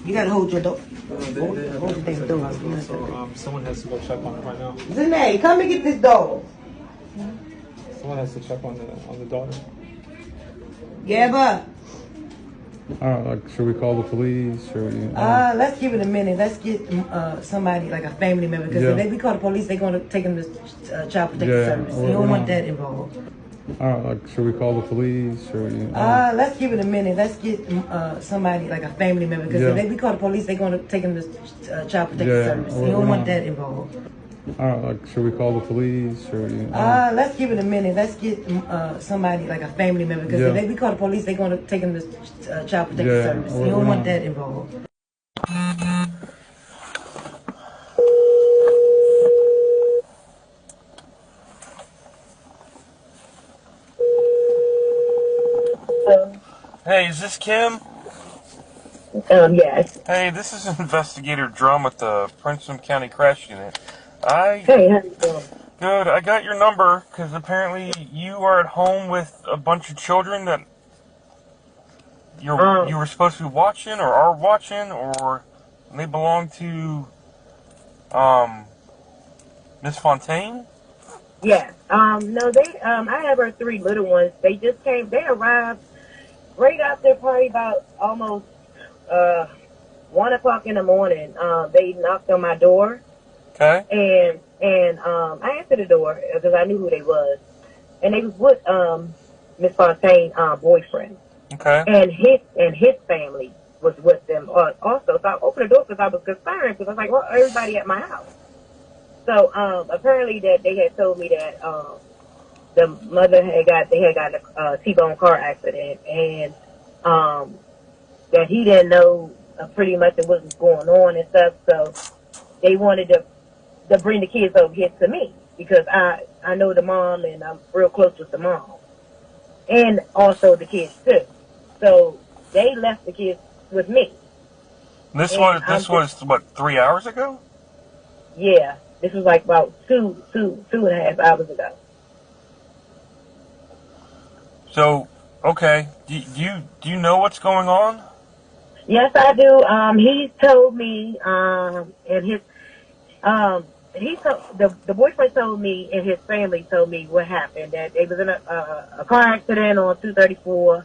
You gotta hold your door. Hold the door. So someone has to go check on it right now. Zanae, come and get this dog. Someone has to check on the daughter. Gabba. Should we call the police? Should we? Let's give it a minute. Let's get somebody, like a family member, because if we call the police, they're gonna take him to child protective service. You don't want that involved. Should we call the police? Should we? Let's give it a minute. Let's get somebody, like a family member, because if we call the police, they're gonna take him to child protective service. You don't want that involved. Should we call the police? Should we? Let's give it a minute. Let's get somebody, like a family member, because if we call the police, they're gonna take him to child protective service. You don't want that involved. Hey, is this Kim? Yes. Hey, this is Investigator Drumm with the Princeton County Crash Unit. Hey, how you doing? Good. I got your number because apparently you are at home with a bunch of children that you were supposed to be watching or are watching, or they belong to Miss Fontaine? Yeah. No, they I have our 3 little ones. They just came. They arrived right after probably about almost 1 o'clock in the morning. They knocked on my door. Okay. And I answered the door because I knew who they was, and they was with Miss Fontaine's boyfriend. Okay. And his family was with them also. So I opened the door because I was concerned, because I was like, well, everybody at my house. So apparently that they had told me that the mother had got a T-bone car accident, and that he didn't know pretty much what was going on and stuff. So they wanted to bring the kids over here to me, because I know the mom, and I'm real close with the mom, and also the kids too. So they left the kids with me. This was what, 3 hours ago? Yeah, this was like about two and a half hours ago. So, okay, do you know what's going on? Yes, I do. He told me, and his the boyfriend told me, and his family told me what happened. That they was in a car accident on 234,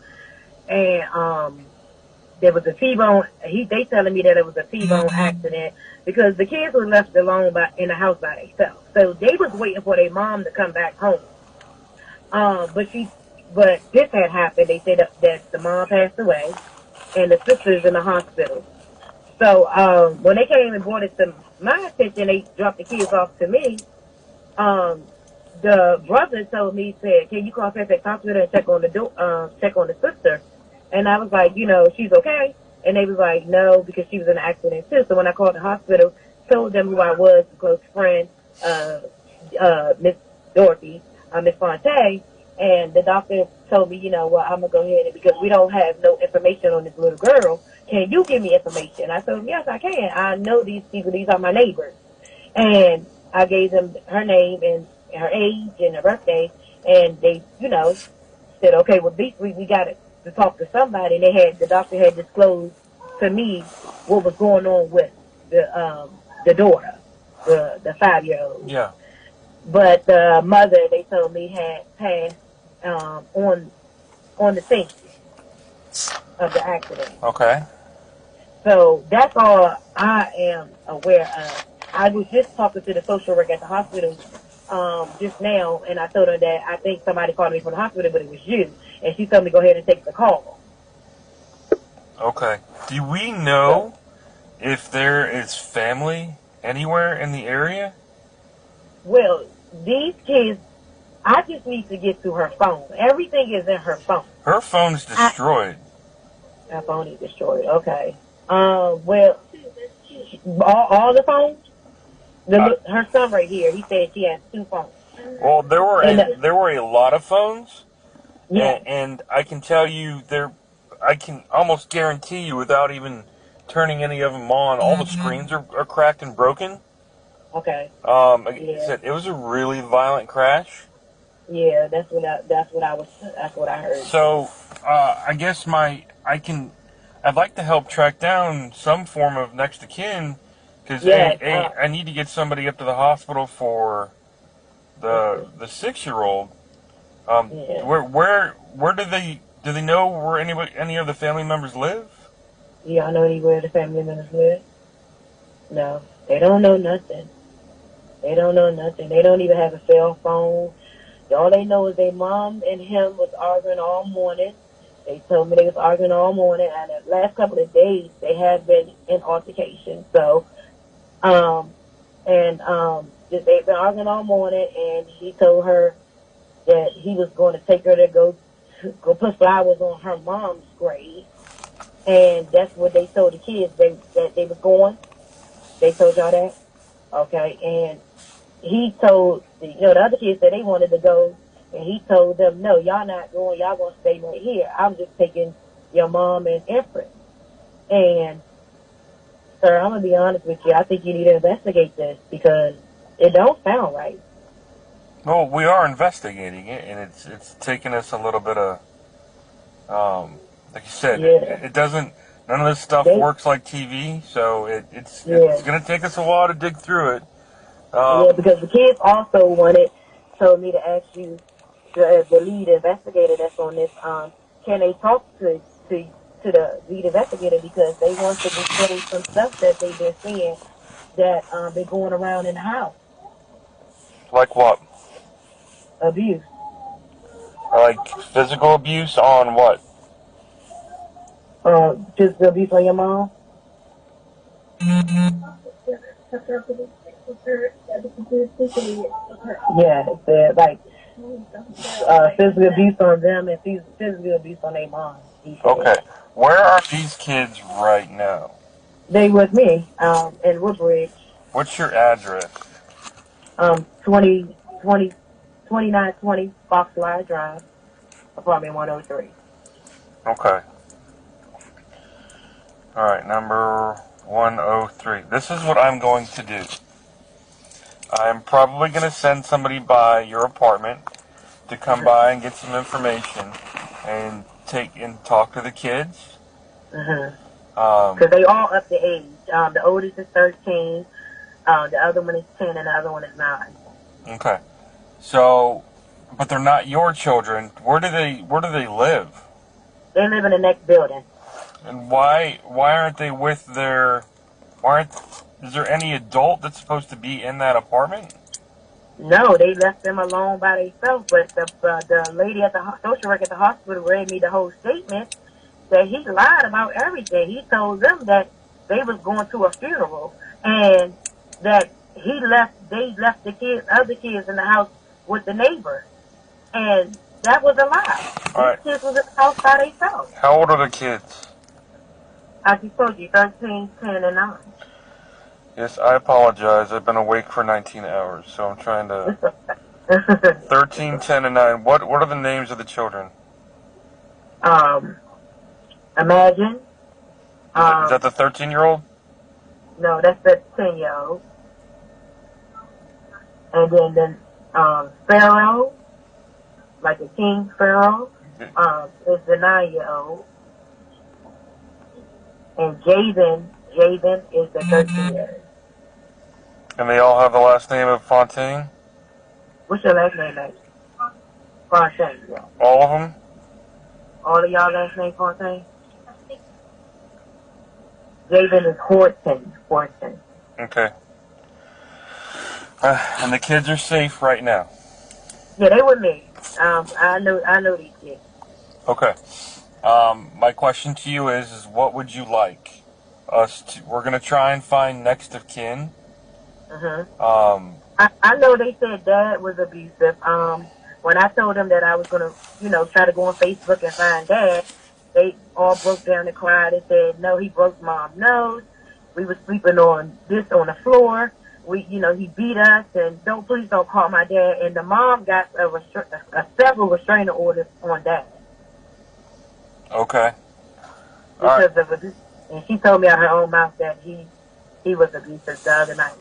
and there was a T-bone. They telling me that it was a T-bone accident because the kids were left alone in the house by themselves. So they was waiting for their mom to come back home. But this had happened. They said that the mom passed away, and the sister's in the hospital. So when they came and brought it to my attention, they dropped the kids off to me. The brother told me, said, "Can you call Fairfax Hospital and check on the sister?" And I was like, she's okay. And they was like, no, because she was in an accident too. So when I called the hospital, told them who I was, a close friend, Miss Dorothy, Miss Fontaine, and the doctor told me, I'm gonna go ahead, and because we don't have no information on this little girl, can you give me information? I told him, yes, I can. I know these people. These are my neighbors. And I gave them her name and her age and her birthday, and they, said, okay, well, we got to talk to somebody. And the doctor had disclosed to me what was going on with the daughter, the 5-year-old. Yeah. But the mother, they told me, had passed on the scene of the accident. Okay. So that's all I am aware of. I was just talking to the social worker at the hospital just now, and I told her that I think somebody called me from the hospital, but it was you. And she told me go ahead and take the call. Okay. Do we know if there is family anywhere in the area? Well, these kids, I just need to get to her phone. Everything is in her phone. Her phone's destroyed. Her phone is destroyed. Okay. Well, all the phones? Her son right here, he said she has 2 phones. Well, there were a lot of phones. Yeah. And I can tell you, I can almost guarantee you, without even turning any of them on, all the screens are cracked and broken. Okay. It was a really violent crash. Yeah, that's what I heard. So, I guess I'd like to help track down some form of next of kin, because I need to get somebody up to the hospital for the 6-year-old. Where do they know where any of the family members live? Do y'all know anywhere the family members live? No, they don't know nothing. They don't know nothing. They don't even have a cell phone. All they know is their mom and him was arguing all morning. They told me they was arguing all morning, and the last couple of days they have been in altercation. So, they've been arguing all morning, and he told her that he was going to take her to go put flowers on her mom's grave, and that's what they told the kids that they was going. They told y'all that, okay? And he told the other kids that they wanted to go, and he told them, no, y'all not going. Y'all gonna stay right here. I'm just taking your mom and Empress. And sir, I'm gonna be honest with you. I think you need to investigate this because it don't sound right. Well, we are investigating it, and it's taken us a little bit of, like you said, it doesn't. None of this stuff works like TV, so it's going to take us a while to dig through it. Because the kids also told me to ask you, the lead investigator that's on this, can they talk to the lead investigator because they want to disclose some stuff that they've been seeing that been going around in the house. Like what? Abuse. Like physical abuse on what? Physical abuse on your mom? Yeah, like physical abuse on them and physical abuse on their mom. Okay. Where are these kids right now? They with me in Woodbridge. What's your address? 2920 Foxfly Drive, apartment 103. Okay. All right, number 103. This is what I'm going to do. I'm probably going to send somebody by your apartment to come by and get some information and talk to the kids. Because they all up to age. The oldest is 13, the other one is 10, and the other one is 9. Okay. So, but they're not your children. Where do they live? They live in the next building. And why aren't they with their? Is there any adult that's supposed to be in that apartment? No, they left them alone by themselves. But the lady at the social worker at the hospital read me the whole statement. That he lied about everything. He told them that they was going to a funeral and that they left the other kids in the house with the neighbor, and that was a lie. All right. These kids was in the house by themselves. How old are the kids? I just told you, 13, 10, and 9. Yes, I apologize. I've been awake for 19 hours, so I'm trying to... 13, 10, and 9. What are the names of the children? Imagine. Is that the 13-year-old? No, that's the 10-year-old. And then Pharaoh, like a king Pharaoh, is the 9-year-old. And Javen is the 13-year-old. And they all have the last name of Fontaine? What's your last name, Max? Fontaine, yeah. All of them? All of y'all last name Fontaine? Javen is Horton. Okay. And the kids are safe right now? Yeah, they with me. I know these kids. Okay. My question to you is what would you like us to... We're going to try and find next of kin. I know they said Dad was abusive. When I told them that I was going to, try to go on Facebook and find Dad, they all broke down and cried and said, no, he broke Mom's nose. We were sleeping on the floor. He beat us, and please don't call my dad. And the mom got several restraining orders on Dad. Okay. Because of abuse. And she told me out her own mouth that he was abusive the other night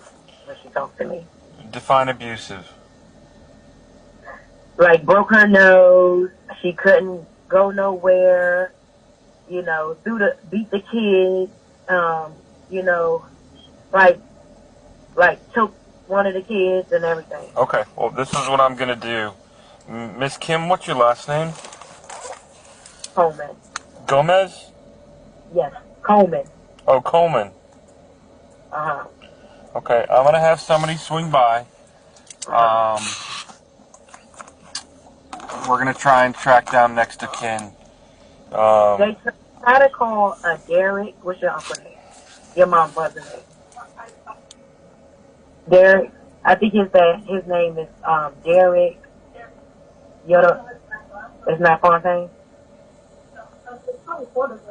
when she talked to me. Define abusive. Like broke her nose. She couldn't go nowhere. you know, beat the kids, you know, like choke one of the kids and everything. Okay, well, this is what I'm going to do. Miss Kim, what's your last name? Coleman. Gomez? Yes, Coleman. Oh, Coleman. Uh-huh. Okay, I'm going to have somebody swing by. We're going to try and track down next to kin. They try to call Derek. What's your uncle name? Your mom's brother's name. Derek. I think his name is Derek. It's not Fontaine.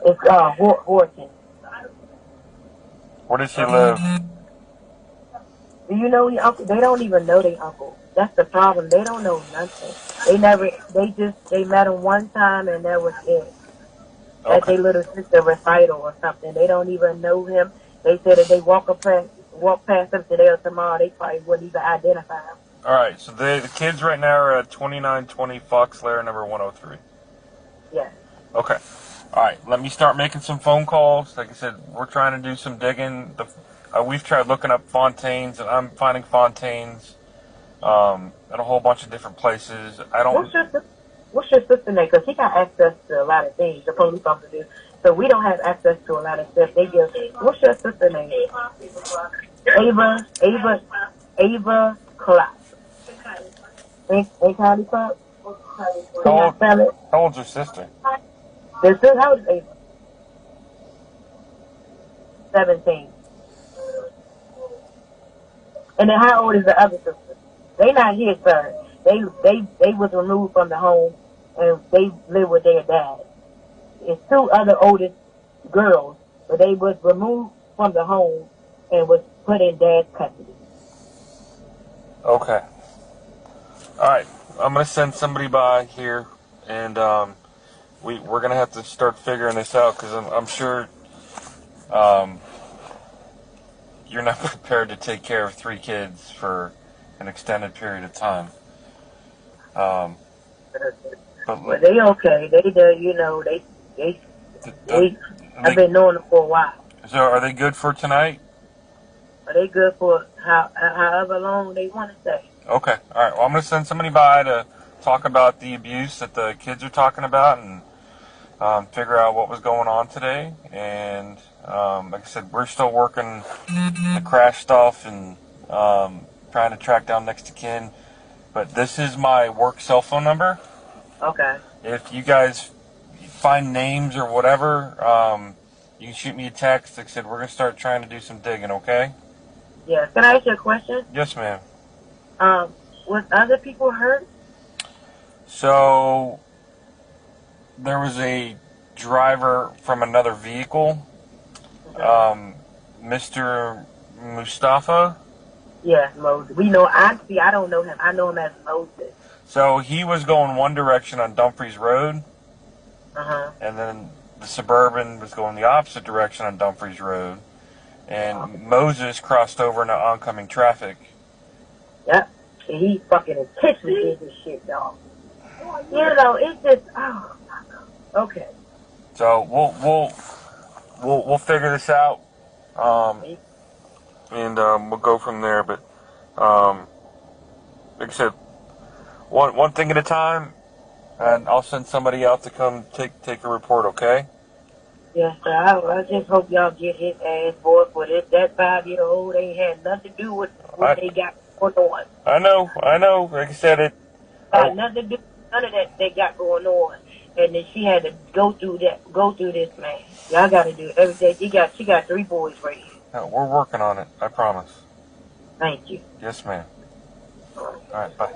It's Horton. Where does he live? Do you know your uncle? They don't even know their uncle. That's the problem. They don't know nothing. They met him one time and that was it. At their little sister recital or something. They don't even know him. They said if they walk past him today or tomorrow, they probably wouldn't even identify him. All right, so the kids right now are at 2920 Fox Lair, number 103. Yes. Okay. All right, let me start making some phone calls. Like I said, we're trying to do some digging. We've tried looking up Fontaines, and I'm finding Fontaines at a whole bunch of different places. What's your sister name? Because he got access to a lot of things, the police officer do. So we don't have access to a lot of stuff. What's your sister name? Ava Clark. Ain't Connie Clark? How old's your sister? How old is Ava? 17. And then how old is the other sister? They not here, sir. They was removed from the home and they live with their dad. It's two other oldest girls, but they was removed from the home and was put in dad's custody. Okay. All right. I'm gonna send somebody by here, and we're gonna have to start figuring this out because I'm sure you're not prepared to take care of 3 kids for an extended period of time. But they okay. I've been knowing them for a while. So are they good for tonight? Are they good for however long they want to stay? Okay. All right. Well, I'm going to send somebody by to talk about the abuse that the kids are talking about and figure out what was going on today. And like I said, we're still working the crash stuff and trying to track down next to kin. But this is my work cell phone number. Okay. If you guys find names or whatever, you can shoot me a text. Like I said, we're going to start trying to do some digging, okay? Yeah. Can I ask you a question? Yes, ma'am. Was other people hurt? So, there was a driver from another vehicle, Mr. Mustafa. Yeah, Moses. I don't know him. I know him as Moses. So, he was going one direction on Dumfries Road. And then the Suburban was going the opposite direction on Dumfries Road. And Moses crossed over into oncoming traffic. Yep. And he fucking intentionally did this shit, dog. You know, it's just, oh, okay. So we'll figure this out, and we'll go from there. But like I said, one thing at a time, and I'll send somebody out to come take a report. Okay? Yes, sir. I just hope y'all get his ass, boy, for this. That 5-year-old ain't had nothing to do with what they got going on. I know. Like I said, it got nothing to do with none of that they got going on. And then she had to go through this, man. Y'all got to do it every day. She got 3 boys right here. No, we're working on it. I promise. Thank you. Yes, ma'am. All right, bye.